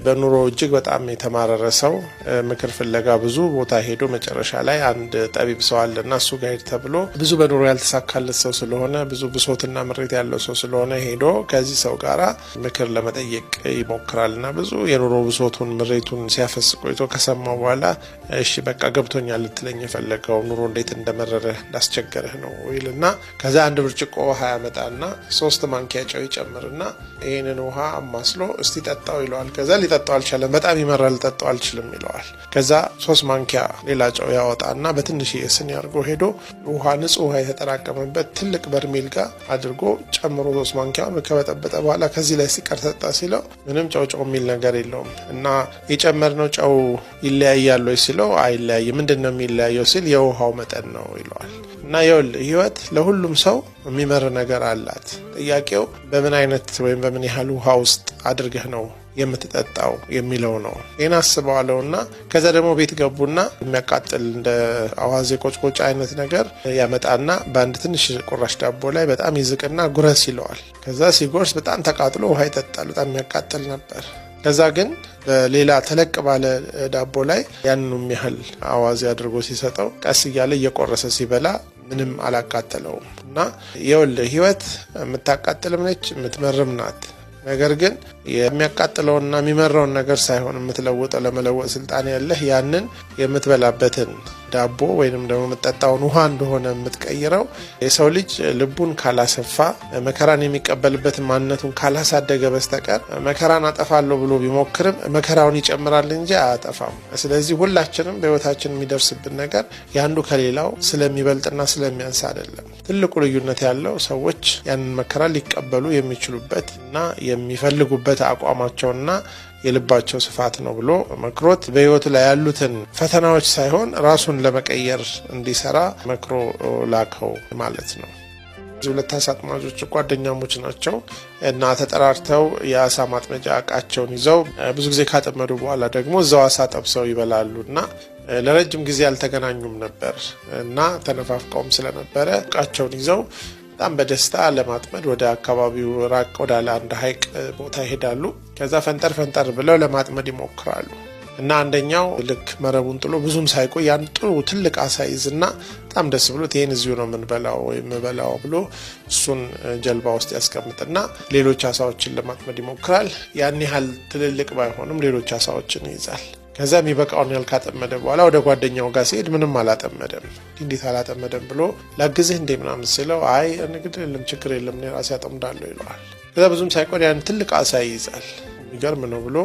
በኑሮ እጅግ በጣም የተማረረ ሰው ምክር ፍለጋ ብዙ ቦታ ሄዶ መጨረሻ ላይ አንድ ጠቢብ ሰው አለና እሱ ጋር ሄድ ተብሎ ብዙ በኑሮ ያልተሳካለት ሰው ስለሆነ ብዙ ብሶትና ምሬት ያለው ሰው ስለሆነ ሄዶ ከዚህ ሰው ጋራ ምክር ለመጠየቅ ይሞክራልና ብዙ የኑሮ ብሶቱን ምሬቱን ሲያፈስ ቆይቶ ከሰማው በኋላ እሺ በቃ ገብቶኛል ልትለኝ የፈለገው ኑሮ እንዴት እንደመረረህ እንዳስቸገረህ ነው ይልና ከዛ አንድ ብርጭቆ ውሃ ያመጣና 3 ማንኪያ ጨው ይጨምርና ይሄንን ውሃ አማስሎ እስቲ ጠጣው ይለዋል። ከዛ ሊጠጣው አልቻለም። በጣም ይመራል፣ ልጠጣው አልችልም ይለዋል። ከዛ 3 ማንኪያ ሌላ ጨው ያወጣና በትንሽ የስኒ አድርጎ ሄዶ ውሃ ንጹህ ውሃ የተጠራቀመበት ትልቅ በርሜል ጋር አድርጎ ጨምሮ 3 ማንኪያውን ከበጠበጠ በኋላ ከዚህ ላይ ሲቀር ጠጣ ሲለው ምንም ጨው የሚል ነገር የለውም እና የጨመርነው ጨው ይለያያል ወይ ሲለው አይለያይም። ምንድነው የሚለያየው ሲል የውሃው መጠን ነው ይለዋል። እና ህይወት ለሁሉም ሰው የሚመር ነገር አላት። ጥያቄው በምን አይነት ወይም በምን ያህል ውሃ ውስጥ አድርገህ ነው የምትጠጣው የሚለው ነው። ይሄን አስበዋለውና ከዛ ደግሞ ቤት ገቡና የሚያቃጥል እንደ አዋዜ ቆጭቆጭ አይነት ነገር ያመጣና በአንድ ትንሽ ቁራሽ ዳቦ ላይ በጣም ይዝቅና ጉረስ ይለዋል። ከዛ ሲጎርስ በጣም ተቃጥሎ ውሃ ይጠጣል። በጣም የሚያቃጥል ነበር። ከዛ ግን በሌላ ተለቅ ባለ ዳቦ ላይ ያንኑ ያህል አዋዜ አድርጎ ሲሰጠው ቀስ እያለ እየቆረሰ ሲበላ ምንም አላቃጠለውም። እና ህይወት የምታቃጥልም ነች የምትመርም ናት። ነገር ግን የሚያቃጥለውና የሚመራውን ነገር ሳይሆን የምትለውጠው ለመለወጥ ስልጣን ያለህ ያንን የምትበላበትን ዳቦ ወይንም ደግሞ የምትጠጣውን ውሃ እንደሆነ የምትቀይረው። የሰው ልጅ ልቡን ካላሰፋ መከራን የሚቀበልበትን ማንነቱን ካላሳደገ በስተቀር መከራን አጠፋለሁ ብሎ ቢሞክርም መከራውን ይጨምራል እንጂ አያጠፋም። ስለዚህ ሁላችንም በህይወታችን የሚደርስብን ነገር ያንዱ ከሌላው ስለሚበልጥና ስለሚያንስ አይደለም። ትልቁ ልዩነት ያለው ሰዎች ያንን መከራ ሊቀበሉ የሚችሉበት እና የሚፈልጉበት አቋማቸውና የልባቸው ስፋት ነው ብሎ መክሮት በህይወቱ ላይ ያሉትን ፈተናዎች ሳይሆን ራሱን ለመቀየር እንዲሰራ መክሮ ላከው ማለት ነው። ሁለት አሳ አጥማጆች ጓደኛሞች ናቸው እና ተጠራርተው የአሳ ማጥመጃ እቃቸውን ይዘው ብዙ ጊዜ ካጠመዱ በኋላ ደግሞ እዛው አሳ ጠብሰው ይበላሉና ለረጅም ጊዜ አልተገናኙም ነበር እና ተነፋፍቀውም ስለነበረ እቃቸውን ይዘው በጣም በደስታ ለማጥመድ ወደ አካባቢው ራቅ ወዳለ አንድ ሐይቅ ቦታ ይሄዳሉ። ከዛ ፈንጠር ብለው ለማጥመድ ይሞክራሉ እና አንደኛው ልክ መረቡን ጥሎ ብዙም ሳይቆይ ያን ጥሩ ትልቅ አሳ ይዝና በጣም ደስ ብሎት ይሄን እዚሁ ነው የምንበላው ወይም በላው ብሎ እሱን ጀልባ ውስጥ ያስቀምጥና ሌሎች አሳዎችን ለማጥመድ ይሞክራል። ያን ያህል ትልልቅ ባይሆንም ሌሎች አሳዎችን ይይዛል። ከዛ የሚበቃውን ያህል ካጠመደ በኋላ ወደ ጓደኛው ጋር ሲሄድ ምንም አላጠመደም። እንዴት አላጠመደም ብሎ ላግዝህ እንዴ ምናምን ሲለው አይ እንግዲህ የለም ችግር የለም እኔ ራሴ አጠምዳለሁ ይለዋል። ከዛ ብዙም ሳይቆይ ያን ትልቅ አሳ ይይዛል። የሚገርም ነው ብሎ